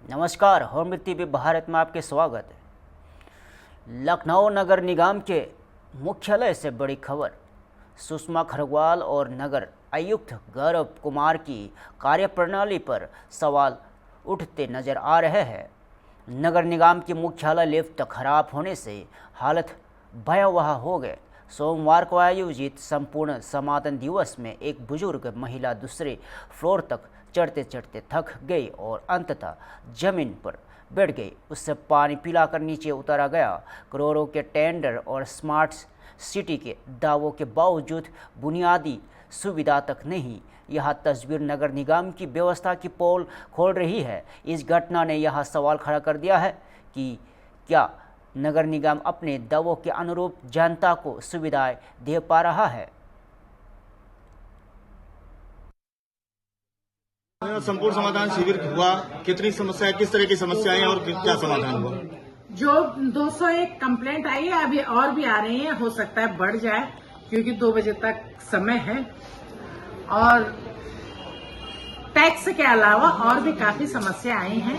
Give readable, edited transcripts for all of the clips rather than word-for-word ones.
नमस्कार, home TV Bharat में आपके स्वागत है। लखनऊ नगर निगम के मुख्यालय से बड़ी खबर। सुषमा खरगवाल और नगर आयुक्त गौरव कुमार की कार्यप्रणाली पर सवाल उठते नजर आ रहे हैं। नगर निगम के मुख्यालय लिफ्ट खराब होने से हालत भयावह हो गए। सोमवार को आयोजित संपूर्ण समाधान दिवस में एक बुजुर्ग महिला दूसरे फ्लोर तक चढ़ते चढ़ते थक गई और अंततः जमीन पर बैठ गई। उससे पानी पिलाकर नीचे उतारा गया। करोड़ों के टेंडर और स्मार्ट सिटी के दावों के बावजूद बुनियादी सुविधा तक नहीं। यह तस्वीर नगर निगम की व्यवस्था की पोल खोल रही है। इस घटना ने यह सवाल खड़ा कर दिया है कि क्या नगर निगम अपने दावों के अनुरूप जनता को सुविधाएं दे पा रहा है। संपूर्ण समाधान शिविर हुआ, कितनी समस्या, किस तरह की समस्याएं और क्या समाधान हुआ? जो 201 कंप्लेंट आई है, अभी और भी आ रही है, हो सकता है बढ़ जाए क्योंकि 2 बजे तक समय है। और टैक्स के अलावा और भी काफी समस्या आई हैं,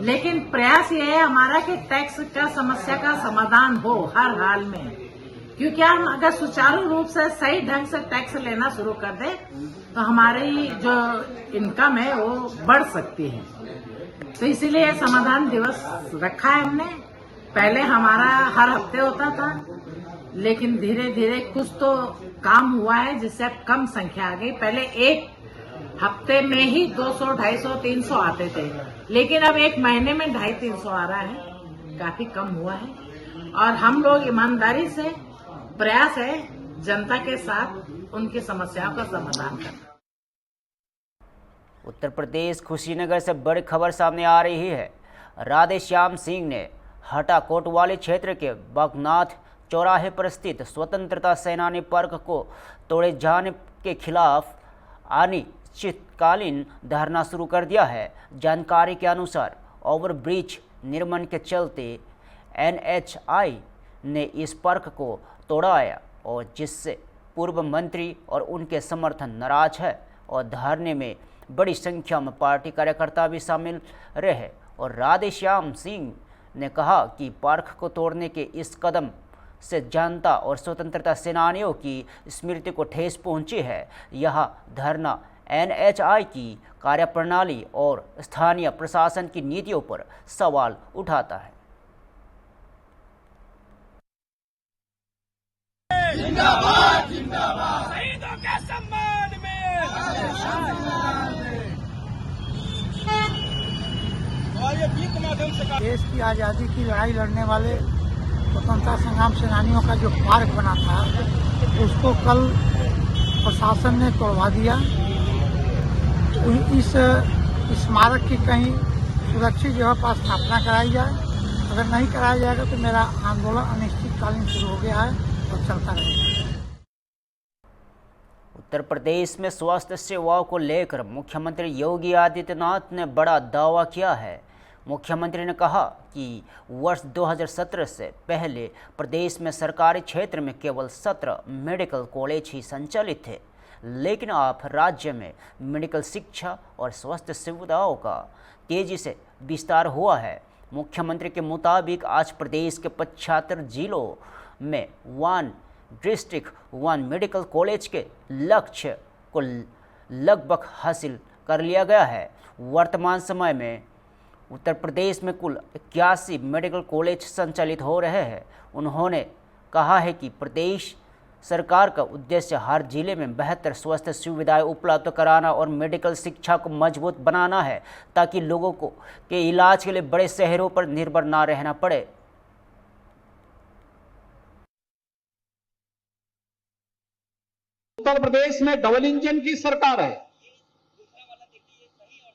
लेकिन प्रयास ये है हमारा कि टैक्स का समस्या का समाधान हो हर हाल में, क्योंकि हम अगर सुचारू रूप से सही ढंग से टैक्स लेना शुरू कर दें तो हमारी जो इनकम है वो बढ़ सकती है। तो इसीलिए समाधान दिवस रखा है हमने। पहले हमारा हर हफ्ते होता था, लेकिन धीरे धीरे कुछ तो काम हुआ है जिससे अब कम संख्या आ गई। पहले एक हफ्ते में ही 200, 250, 300 आते थे, लेकिन अब एक महीने में 250-300 आ रहा है। काफी कम हुआ है और हम लोग ईमानदारी से प्रयास है जनता के साथ उनकी समस्याओं का समाधान करना। उत्तर प्रदेश कुशीनगर से बड़ी खबर सामने आ रही है। राधे श्याम सिंह ने हटा कोतवाली क्षेत्र के बागनाथ चौराहे पर स्थित स्वतंत्रता सेनानी पार्क को तोड़े जाने के खिलाफ अनिश्चितकालीन धरना शुरू कर दिया है। जानकारी के अनुसार ओवरब्रिज निर्माण के चलते NHI ने इस पार्क को तोड़ाया और जिससे पूर्व मंत्री और उनके समर्थन नाराज है और धरने में बड़ी संख्या में पार्टी कार्यकर्ता भी शामिल रहे। और राधे श्याम सिंह ने कहा कि पार्क को तोड़ने के इस कदम से जनता और स्वतंत्रता सेनानियों की स्मृति को ठेस पहुंची है। यह धरना NHI की कार्यप्रणाली और स्थानीय प्रशासन की नीतियों पर सवाल उठाता है। जिंदाबाद जिंदाबाद शहीदों के सम्मान में देश की आज़ादी की लड़ाई लड़ने वाले स्वतंत्रता संग्राम सेनानियों का जो पार्क बना था उसको कल प्रशासन ने तोड़वा दिया। इस स्मारक की कहीं सुरक्षित जगह पर स्थापना कराई जाए। अगर नहीं कराया जाएगा तो मेरा आंदोलन अनिश्चितकालीन शुरू हो गया है और चलता रहेगा। उत्तर प्रदेश में स्वास्थ्य सेवाओं को लेकर मुख्यमंत्री योगी आदित्यनाथ ने बड़ा दावा किया है। मुख्यमंत्री ने कहा कि वर्ष 2017 से पहले प्रदेश में सरकारी क्षेत्र में केवल 17 मेडिकल कॉलेज ही संचालित थे, लेकिन अब राज्य में मेडिकल शिक्षा और स्वास्थ्य सुविधाओं का तेजी से विस्तार हुआ है। मुख्यमंत्री के मुताबिक आज प्रदेश के 75 जिलों में 1 डिस्ट्रिक्ट 1 मेडिकल कॉलेज के लक्ष्य को लगभग हासिल कर लिया गया है। वर्तमान समय में उत्तर प्रदेश में कुल 81 मेडिकल कॉलेज संचालित हो रहे हैं। उन्होंने कहा है कि प्रदेश सरकार का उद्देश्य हर जिले में बेहतर स्वास्थ्य सुविधाएं उपलब्ध कराना और मेडिकल शिक्षा को मजबूत बनाना है, ताकि लोगों को के इलाज के लिए बड़े शहरों पर निर्भर ना रहना पड़े। उत्तर प्रदेश में डबल इंजन की सरकार है।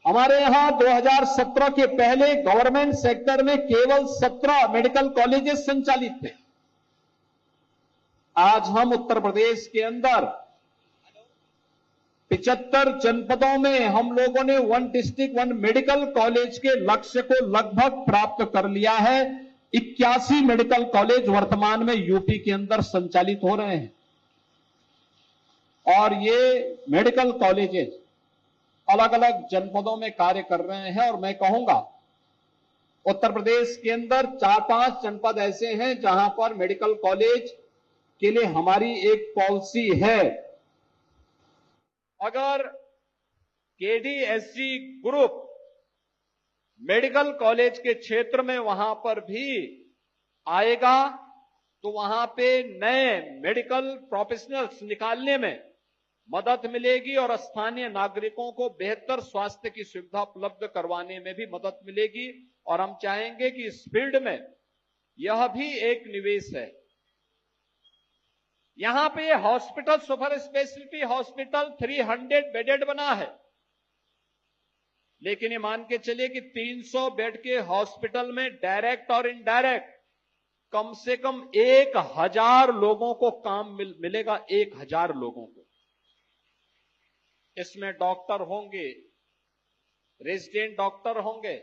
हमारे यहां 2017 के पहले गवर्नमेंट सेक्टर में केवल 17 मेडिकल कॉलेजेस संचालित थे। आज हम उत्तर प्रदेश के अंदर 75 जनपदों में हम लोगों ने 1 डिस्ट्रिक्ट 1 मेडिकल कॉलेज के लक्ष्य को लगभग प्राप्त कर लिया है। 81 मेडिकल कॉलेज वर्तमान में यूपी के अंदर संचालित हो रहे हैं और ये मेडिकल कॉलेजेस अलग अलग जनपदों में कार्य कर रहे हैं। और मैं कहूंगा उत्तर प्रदेश के अंदर 4-5 जनपद ऐसे हैं जहां पर मेडिकल कॉलेज के लिए हमारी एक पॉलिसी है। अगर केडीएसजी ग्रुप मेडिकल कॉलेज के क्षेत्र में वहां पर भी आएगा तो वहां पे नए मेडिकल प्रोफेशनल्स निकालने में मदद मिलेगी और स्थानीय नागरिकों को बेहतर स्वास्थ्य की सुविधा उपलब्ध करवाने में भी मदद मिलेगी। और हम चाहेंगे कि इस फील्ड में यह भी एक निवेश है। यहां पे hospital, super speciality hospital 300 bedded बना है, लेकिन ये मान के चलिए कि 300 बेड के हॉस्पिटल में डायरेक्ट और इनडायरेक्ट कम से कम 1000 लोगों को काम मिलेगा, 1000 लोगों को। इसमें डॉक्टर होंगे, रेजिडेंट डॉक्टर होंगे,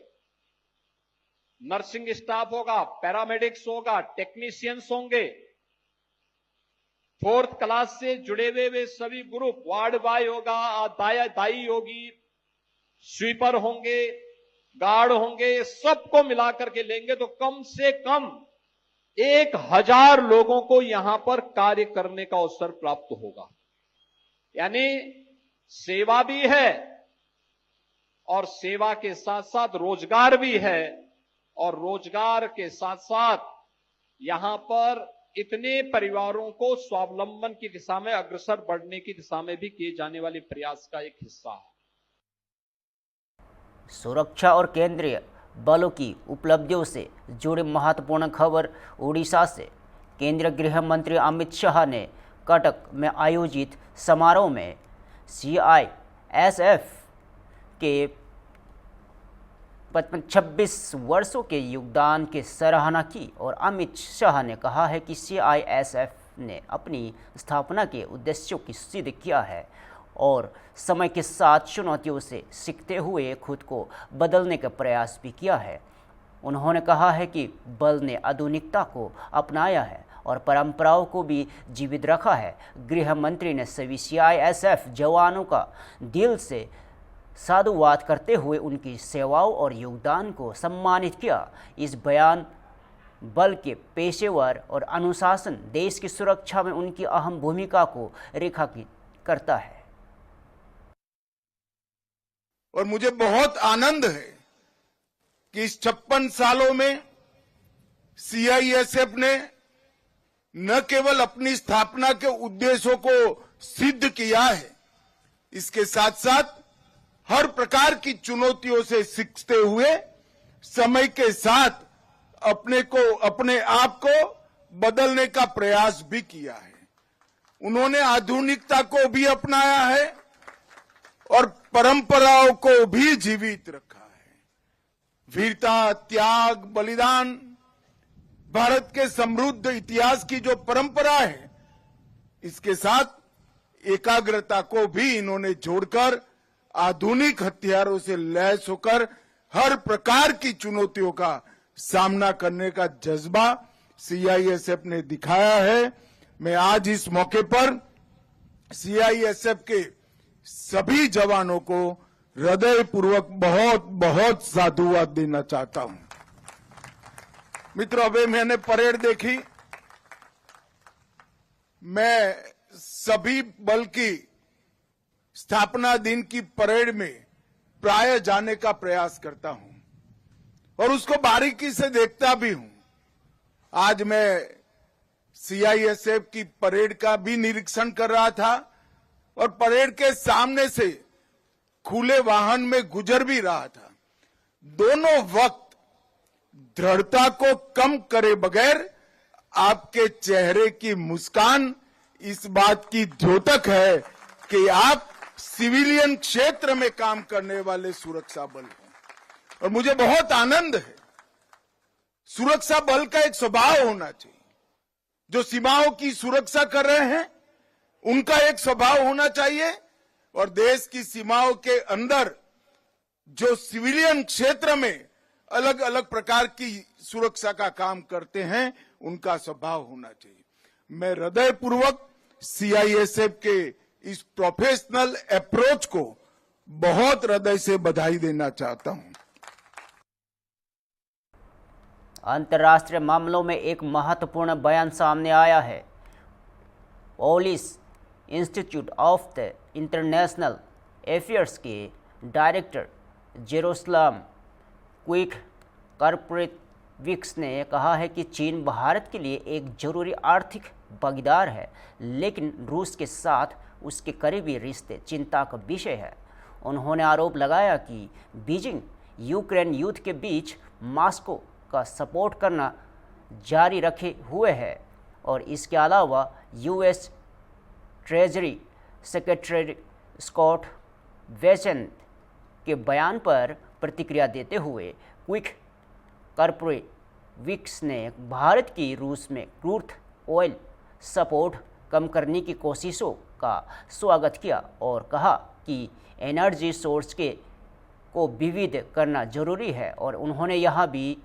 नर्सिंग स्टाफ होगा, पैरामेडिक्स होगा, टेक्नीशियंस होंगे, 4th क्लास से जुड़े हुए सभी ग्रुप, वार्ड बॉय होगा, दाई होगी, स्वीपर होंगे, गार्ड होंगे, सबको मिलाकर के लेंगे तो कम से कम 1000 लोगों को यहां पर कार्य करने का अवसर प्राप्त होगा। यानी सेवा भी है और सेवा के साथ साथ रोजगार भी है, और रोजगार के साथ साथ यहां पर इतने परिवारों को स्वावलंबन की दिशा में अग्रसर बढ़ने की दिशा में भी किए जाने वाले प्रयास का एक हिस्सा है। सुरक्षा और केंद्रीय बलों की उपलब्धियों से जुड़ी महत्वपूर्ण खबर उड़ीसा से। केंद्रीय गृह मंत्री अमित शाह ने कटक में आयोजित समारोह में सीआईएसएफ के 26 वर्षों के योगदान की सराहना की और अमित शाह ने कहा है कि सीआईएसएफ ने अपनी स्थापना के उद्देश्यों की सिद्ध किया है और समय के साथ चुनौतियों से सीखते हुए खुद को बदलने का प्रयास भी किया है। उन्होंने कहा है कि बल ने आधुनिकता को अपनाया है और परंपराओं को भी जीवित रखा है। गृह मंत्री ने सभी सीआईएसएफ जवानों का दिल से साधुवाद करते हुए उनकी सेवाओं और योगदान को सम्मानित किया। इस बयान बल के पेशेवर और अनुशासन देश की सुरक्षा में उनकी अहम भूमिका को रेखांकित करता है। और मुझे बहुत आनंद है कि इस 56 सालों में सीआईएसएफ ने न केवल अपनी स्थापना के उद्देश्यों को सिद्ध किया है, इसके साथ साथ हर प्रकार की चुनौतियों से सीखते हुए समय के साथ अपने आप को बदलने का प्रयास भी किया है। उन्होंने आधुनिकता को भी अपनाया है और परंपराओं को भी जीवित रखा है। वीरता, त्याग, बलिदान, भारत के समृद्ध इतिहास की जो परंपरा है, इसके साथ एकाग्रता को भी इन्होंने जोड़कर आधुनिक हथियारों से लैस होकर हर प्रकार की चुनौतियों का सामना करने का जज्बा सीआईएसएफ ने दिखाया है। मैं आज इस मौके पर सीआईएसएफ के सभी जवानों को हृदयपूर्वक बहुत बहुत साधुवाद देना चाहता हूं। मित्रों, अभी मैंने परेड देखी। मैं सभी बल की स्थापना दिन की परेड में प्राय जाने का प्रयास करता हूं और उसको बारीकी से देखता भी हूं। आज मैं सीआईएसएफ की परेड का भी निरीक्षण कर रहा था और परेड के सामने से खुले वाहन में गुजर भी रहा था। दोनों वक्त दृढ़ता को कम करे बगैर आपके चेहरे की मुस्कान इस बात की द्योतक है कि आप सिविलियन क्षेत्र में काम करने वाले सुरक्षा बल हैं। और मुझे बहुत आनंद है। सुरक्षा बल का एक स्वभाव होना चाहिए। जो सीमाओं की सुरक्षा कर रहे हैं उनका एक स्वभाव होना चाहिए और देश की सीमाओं के अंदर जो सिविलियन क्षेत्र में अलग अलग प्रकार की सुरक्षा का काम करते हैं उनका स्वभाव होना चाहिए। मैं हृदयपूर्वक सीआईएसएफ के इस प्रोफेशनल अप्रोच को बहुत हृदय से बधाई देना चाहता हूं। अंतर्राष्ट्रीय मामलों में एक महत्वपूर्ण बयान सामने आया है। Polish institute of the international affairs के डायरेक्टर जेरूसलम क्विक कार्पोरेविक्स ने कहा है कि चीन भारत के लिए एक जरूरी आर्थिक भागीदार है, लेकिन रूस के साथ उसके करीबी रिश्ते चिंता का विषय है। उन्होंने आरोप लगाया कि बीजिंग यूक्रेन युद्ध के बीच मॉस्को का सपोर्ट करना जारी रखे हुए है और इसके अलावा US treasury secretary Scott Bessent के बयान पर प्रतिक्रिया देते हुए क्विक कार्पोरेविक्स ने भारत की रूस में क्रूड ऑयल सपोर्ट कम करने की कोशिशों का स्वागत किया और कहा कि एनर्जी सोर्स को विविध करना जरूरी है और उन्होंने यह भी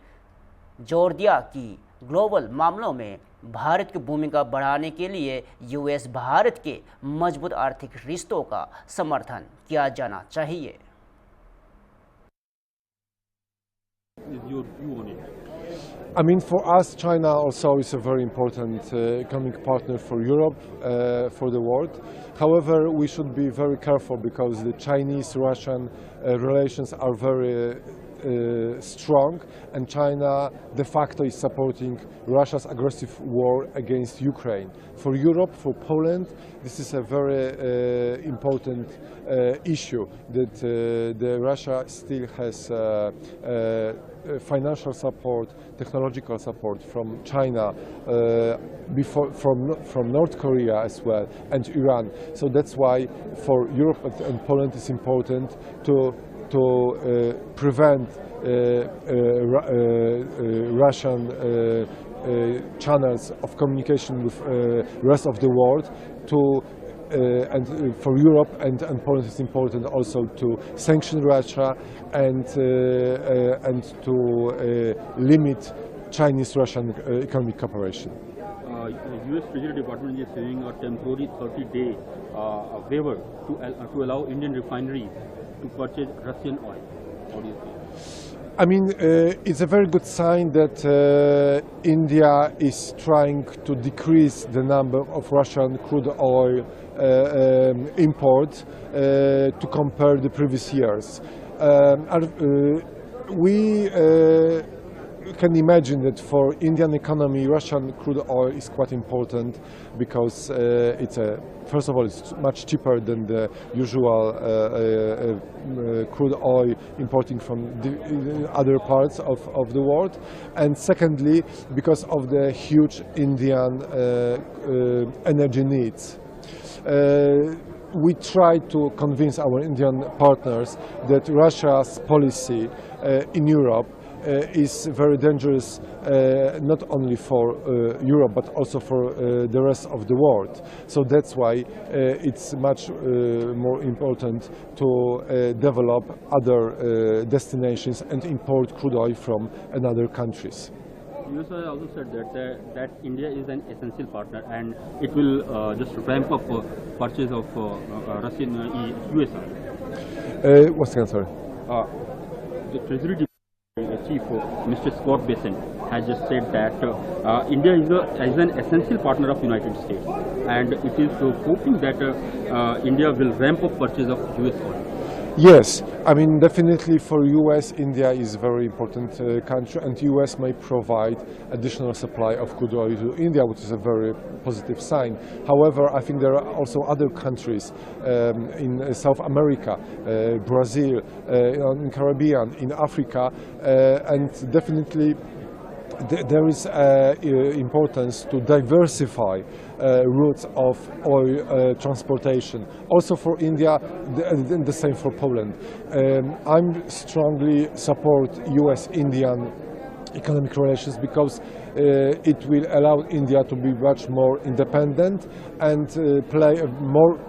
जोर दिया कि ग्लोबल मामलों में भारत की भूमिका बढ़ाने के लिए यूएस भारत के मजबूत आर्थिक रिश्तों का समर्थन किया जाना चाहिए। I mean, for us, China also is a very important economic partner for Europe, for the world. However, we should be very careful because the Chinese-Russian relations are very strong, and China de facto is supporting Russia's aggressive war against Ukraine. For Europe, for Poland, this is a very important issue that the Russia still has financial support, technological support from China, from North Korea as well, and Iran. So that's why for Europe and Poland it's important to prevent Russian channels of communication with rest of the world. And for Europe and Poland it's important also to sanction Russia and to limit Chinese-Russian economic cooperation. U.S. Treasury Department is giving a temporary 30-day waiver to allow Indian refineries to purchase Russian oil. How do you see? I mean, it's a very good sign that India is trying to decrease the number of Russian crude oil import to compare the previous years. We can imagine that for Indian economy, Russian crude oil is quite important because first of all, it's much cheaper than the usual crude oil importing from the other parts of the world, and secondly, because of the huge Indian energy needs. We try to convince our Indian partners that Russia's policy in Europe is very dangerous, not only for Europe but also for the rest of the world. So that's why it's much more important to develop other destinations and import crude oil from other countries. US also said that India is an essential partner and it will just ramp up purchase of Russian US oil. What's the answer? The Treasury Chief, Mr. Scott Bessent, has just said that India is an essential partner of United States, and it is hoping that India will ramp up purchase of US oil. Yes, I mean definitely for US, India is a very important country, and US may provide additional supply of crude oil to India, which is a very positive sign. However, I think there are also other countries in South America, Brazil, in Caribbean, in Africa, and definitely there is importance to diversify routes of oil transportation. Also for India, the same for Poland. I strongly support US-Indian economic relations because it will allow India to be much more independent and play a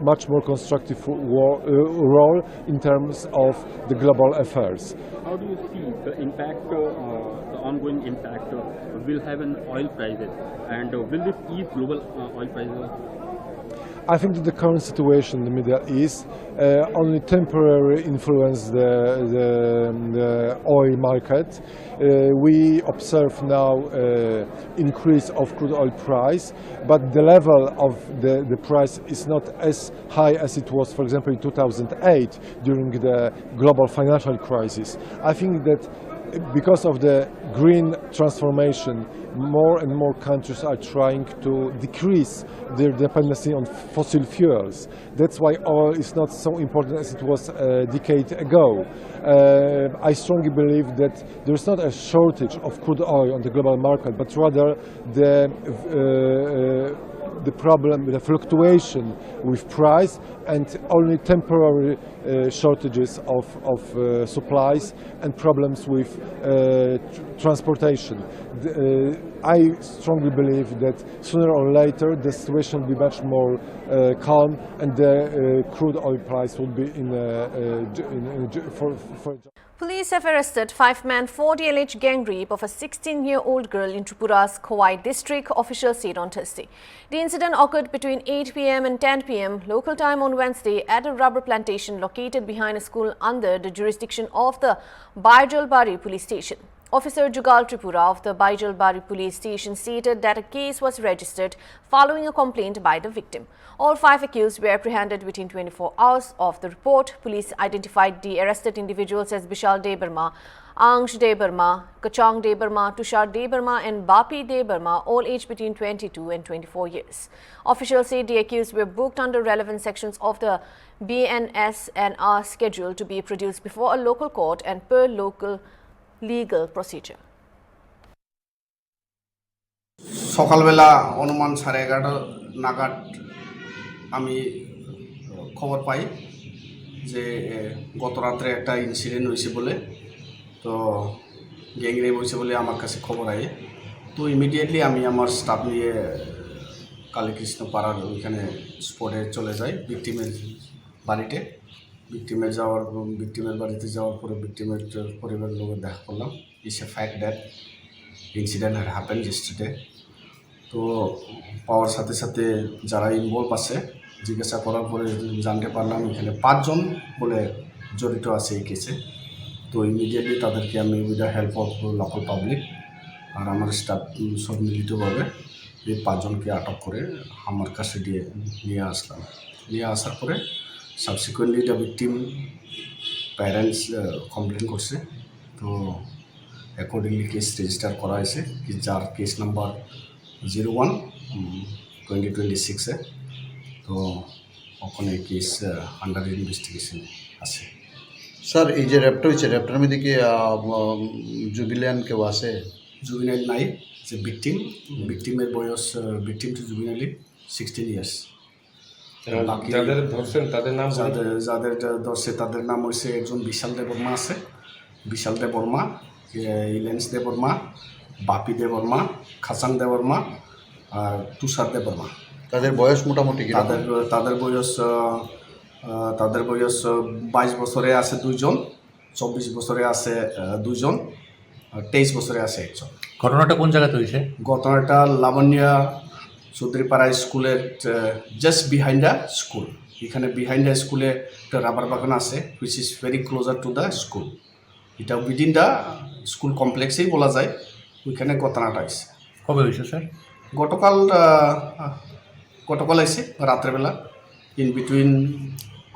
much more constructive role in terms of the global affairs. How do you see the impact, the ongoing impact will have on oil prices, and will this ease global oil prices? I think that the current situation in the Middle East only temporarily influenced the oil market. We observe now increase of crude oil price, but the level of the price is not as high as it was, for example, in 2008 during the global financial crisis. I think that because of the green transformation, more and more countries are trying to decrease their dependency on fossil fuels. That's why oil is not so important as it was a decade ago. I strongly believe that there's not a shortage of crude oil on the global market, but rather the problem, the fluctuation with price and only temporary shortages of supplies and problems with transportation. I strongly believe that sooner or later the situation will be much more calm and the crude oil price will be for Police have arrested 5 men for the alleged gang rape of a 16-year-old girl in Tripura's Khowai district, officials said on Thursday. The incident occurred between 8 p.m. and 10 p.m. local time on Wednesday at a rubber plantation located behind a school under the jurisdiction of the Baijalbari police station. Officer Jugal Tripura of the Baijalbari police station stated that a case was registered following a complaint by the victim. All 5 accused were apprehended within 24 hours of the report. Police identified the arrested individuals as Bishal Debarma, Angsh Debarma, Kachong Debarma, Tushar Debarma and Bapi Debarma, all aged between 22 and 24 years. Officials said the accused were booked under relevant sections of the BNS and are scheduled to be produced before a local court and per local legal procedure. সকালবেলা অনুমান 11:30 নাগাদ আমি খবর পাই যে গত রাতে একটা incident হয়েছে বলে, তো গ্যাং রেপ হয়েছে বলে আমার কাছে খবর আয়। তো ইমিডিয়েটলি আমি আমার স্টাফ নিয়ে কালীকৃষ্ণ পাড়ার ওইখানে স্পটে চলে যাই ভিকটিমের বাড়িতে। ভিকটিমের বাড়িতে যাওয়ার পরে ভিকটিমের পরিবারের লোক দেখা করলাম। It's a fact that incident had happened yesterday. তো পাওয়ার সাথে সাথে যারা ইনভলভ আছে জিজ্ঞাসা করার পরে জানতে পারলাম এখানে 5 জন বলে জড়িত আছে এই কেসে। তো ইমিডিয়েটলি তাদেরকে আমি with the help of local public আর আমার স্টাফ সব মিলিতভাবে এই 5 জনকে আটক করে আমার কাছে নিয়ে আসলাম। নিয়ে আসার পরে subsequently the victim parents complain করছে। তো অ্যাকর্ডিংলি কেস রেজিস্টার করা হয়েছে, যার কেস নাম্বার 01/2026 তো ওখানে কেস আন্ডার ইনভেস্টিগেশন আছে। স্যার এই যে র্যাপটা হয়েছে, র্যাপটার মধ্যে কি জুবিলিয়ান কেউ আছে? জুবিনাইল নাই, যে ভিকটিমের বয়স ভিকটিম টু জুবিনাইলি 16 ইয়ার্স। যাদের ধরছেন তাদের নাম, যাদের ধরছে তাদের নাম হয়েছে একজন বিশাল দেববর্মা আছে, বিশাল দেববর্মা, ইলেন্স দেববর্মা, বাপি দেববর্মা, খাসাং দেববর্মা আর তুষার দেববর্মা। তাদের বয়স মোটামুটি তাদের বয়স 22 বছরে আছে 2 জন, 24 বছরে আছে 2 জন, 23 বছরে আছে 1 জন। ঘটনাটা কোন জায়গাতে হয়েছে? ঘটনাটা লাবণ্যা চৌধুরীপাড়া স্কুলের জাস্ট বিহাইন্ড দ্য স্কুল। এখানে বিহাইন্ড দ্য স্কুলে একটা রাবার বাগান আছে which is very closer to the school. এটা উইদিন দ্য স্কুল কমপ্লেক্সেই বলা যায়। ওইখানে ঘটনাটা হয়েছে। কবে হয়েছে স্যার? গতকাল হয়েছে রাত্রেবেলা, ইন বিটুইন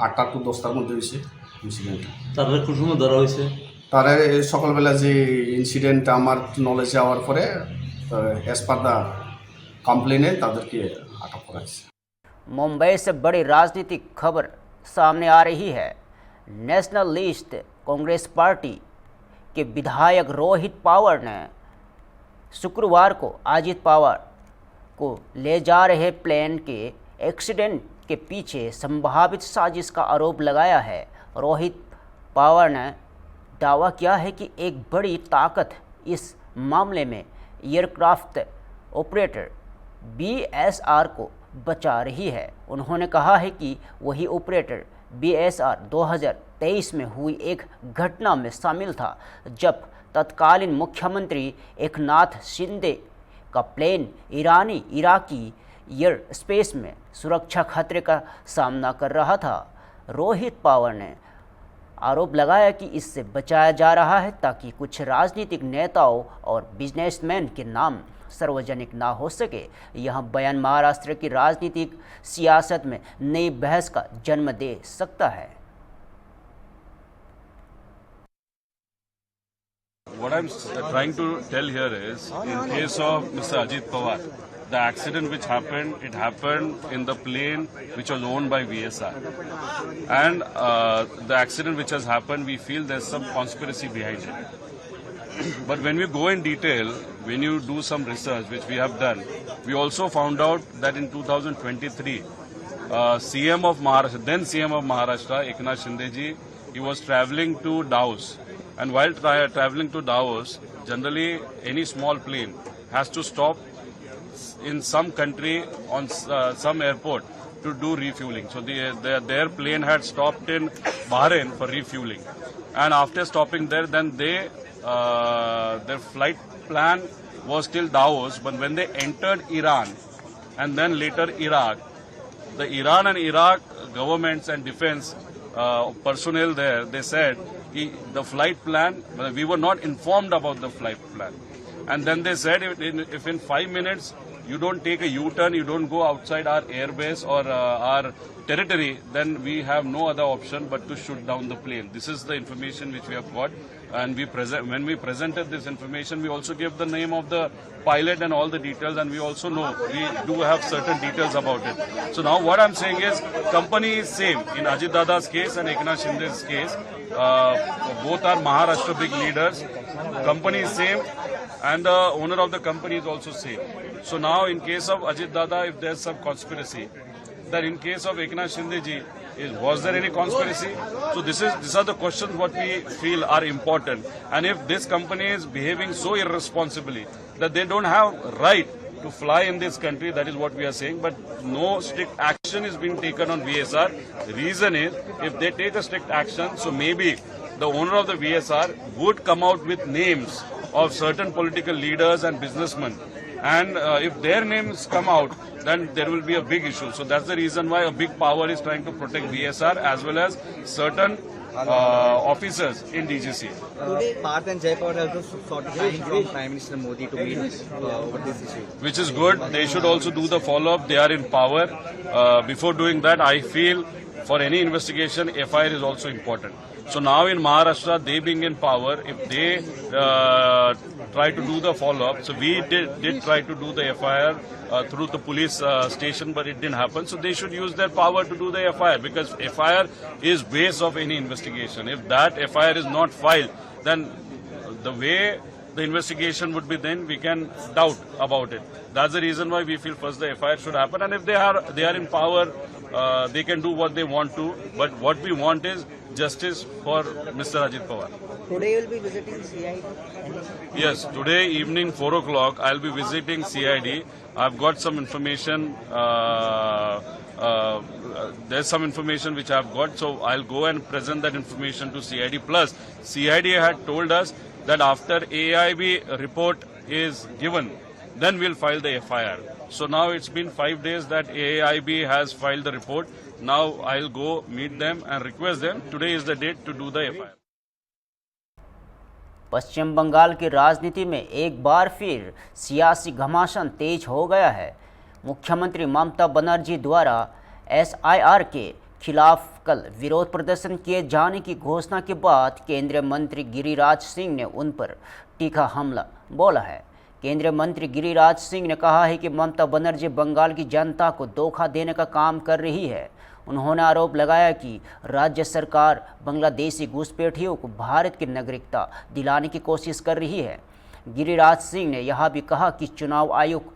8টা to 10টার মধ্যে হয়েছে ইনসিডেন্টটা। তাদের কোন সময় ধরা হয়েছে? তারা সকালবেলা যে ইনসিডেন্টটা আমার নলেজে যাওয়ার পরে অ্যাজ পার দ্য कंप्लेन तादर की अटक करा। मुंबई से बड़ी राजनीतिक खबर सामने आ रही है। नेशनलिस्ट कांग्रेस पार्टी के विधायक रोहित पवार ने शुक्रवार को अजित पवार को ले जा रहे प्लेन के एक्सीडेंट के पीछे संभावित साजिश का आरोप लगाया है। रोहित पवार ने दावा किया है कि एक बड़ी ताकत इस मामले में एयरक्राफ्ट ऑपरेटर BSR को बचा रही है। उन्होंने कहा है कि वही ऑपरेटर BSR 2023 में हुई एक घटना में शामिल था जब तत्कालीन मुख्यमंत्री एकनाथ शिंदे का प्लेन इराकी एयर स्पेस में सुरक्षा खतरे का सामना कर रहा था। रोहित पवार ने आरोप लगाया कि इससे बचाया जा रहा है ताकि कुछ राजनीतिक नेताओं और बिजनेसमैन के नाम सार्वजनिक ना हो सके। यह बयान महाराष्ट्र की राजनीतिक सियासत में नई बहस का जन्म दे सकता है। What I'm trying to tell here is, in case of Mr. Ajit Pawar, the accident which happened, it happened in the plane which was owned by VSR. And the accident which has happened, we feel there's some conspiracy behind it. But when we go in detail, when you do some research, which we have done, we also found out that in 2023, CM of Maharashtra, then CM of Maharashtra, Eknath Shinde ji, he was traveling to Davos. And while traveling to Davos, generally any small plane has to stop in some country on some airport to do refueling. So their plane had stopped in Bahrain for refueling. And after stopping there, then their flight plan was till Davos, but when they entered Iran and then later Iraq, the Iran and Iraq governments and defense personnel there, they said the flight plan, we were not informed about the flight plan. And then they said if in 5 minutes you don't take a U-turn, you don't go outside our airbase or our territory, then we have no other option but to shoot down the plane. This is the information which we have got. And when we presented this information, we also gave the name of the pilot and all the details, and we also know we do have certain details about it. So now what I'm saying is, company is same in Ajit Dada's case and Eknath Shinde's case. Both are Maharashtra big leaders. Company is same, and the owner of the company is also same. So now in case of Ajit Dada, if there's some conspiracy, then in case of Eknath Shinde ji, was there any conspiracy? So these are the questions what we feel are important. And if this company is behaving so irresponsibly that they don't have right to fly in this country, that is what we are saying. But no strict action is being taken on VSR. The reason is, if they take a strict action, so maybe the owner of the VSR would come out with names of certain political leaders and businessmen. And if their names come out, then there will be a big issue. So that's the reason why a big power is trying to protect VSR as well as certain officers in DGC. Today, Parth and Jayapal have also sought time from Prime Minister Modi to meet over this issue. Which is good. They should also do the follow-up. They are in power. Before doing that, I feel for any investigation, FIR is also important. So now in Maharashtra, they being in power, if they try to do the follow-up, so we did try to do the FIR through the police station, but it didn't happen. So they should use their power to do the FIR, because FIR is base of any investigation. If that FIR is not filed, then the way the investigation would be, then we can doubt about it. That's the reason why we feel first the FIR should happen. And if they are in power, they can do what they want to. But what we want is justice for Mr. Ajit Pawar. Today you will be visiting CID? Yes, today evening 4 o'clock I'll be visiting CID. I've got some information, there's some information which I've got, so I'll go and present that information to CID. Plus, CID had told us that after AIB report is given, then we'll file the FIR. So now it's been 5 days that AIB has filed the report. Now I'll go meet them and request them. Today is the date to do the FIR. पश्चिम बंगाल की राजनीति में एक बार फिर सियासी घमासान तेज हो गया है। मुख्यमंत्री ममता बनर्जी द्वारा SIR के खिलाफ कल विरोध प्रदर्शन किए जाने की घोषणा के बाद केंद्रीय मंत्री गिरिराज सिंह ने उन पर तीखा हमला बोला है। केंद्रीय मंत्री गिरिराज सिंह ने कहा है कि ममता बनर्जी बंगाल की जनता को धोखा देने का काम कर रही है। उन्होंने आरोप लगाया कि राज्य सरकार बांग्लादेशी घुसपैठियों को भारत की नागरिकता दिलाने की कोशिश कर रही है। गिरिराज सिंह ने यह भी कहा कि चुनाव आयोग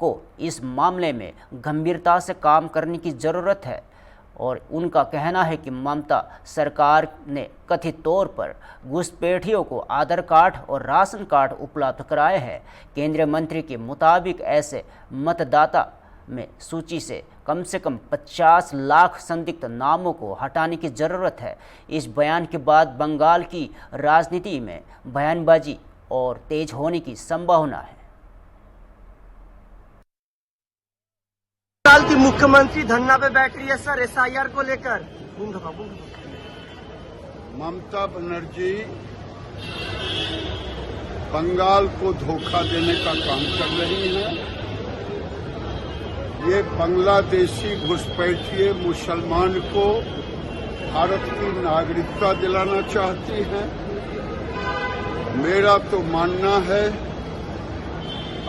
को इस मामले में गंभीरता से काम करने की ज़रूरत है और उनका कहना है कि ममता सरकार ने कथित तौर पर घुसपैठियों को आधार कार्ड और राशन कार्ड उपलब्ध कराए हैं। केंद्रीय मंत्री के मुताबिक ऐसे मतदाता में सूची से कम 50 लाख संदिग्ध नामों को हटाने की ज़रूरत है। इस बयान के बाद बंगाल की राजनीति में बयानबाजी और तेज होने की संभावना है। मुख्यमंत्री धरना पे बैठ रही है सर SIR को लेकर। ममता बनर्जी बंगाल को धोखा देने का काम कर रही है। ये बांग्लादेशी घुसपैठिए मुसलमान को भारत की नागरिकता दिलाना चाहती हैं। मेरा तो मानना है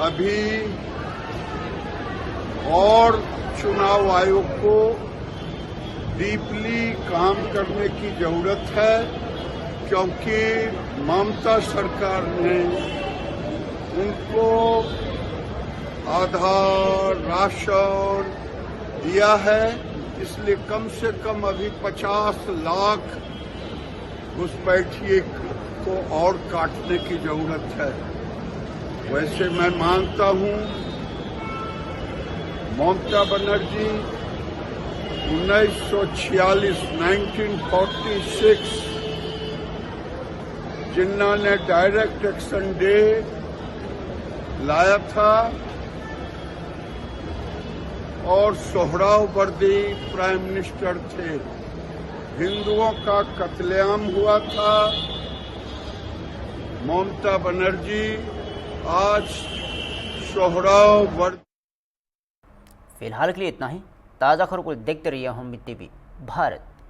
अभी और चुनाव आयोग को डीपली काम करने की जरूरत है, क्योंकि ममता सरकार ने उनको आधार राशन दिया है, इसलिए कम से कम अभी 50 लाख घुसपैठिए को और काटने की जरूरत है। वैसे मैं मानता हूं ममता बनर्जी 1946 जिन्ना ने डायरेक्ट एक्शन डे लाया था और सोहरावर्दी प्राइम मिनिस्टर थे। हिंदुओं का कत्लेआम हुआ था। ममता बनर्जी आज सोहरावर्दी। फिलहाल के लिए इतना ही। ताज़ा खबरों को देखते रहिए होम टीवी भारत।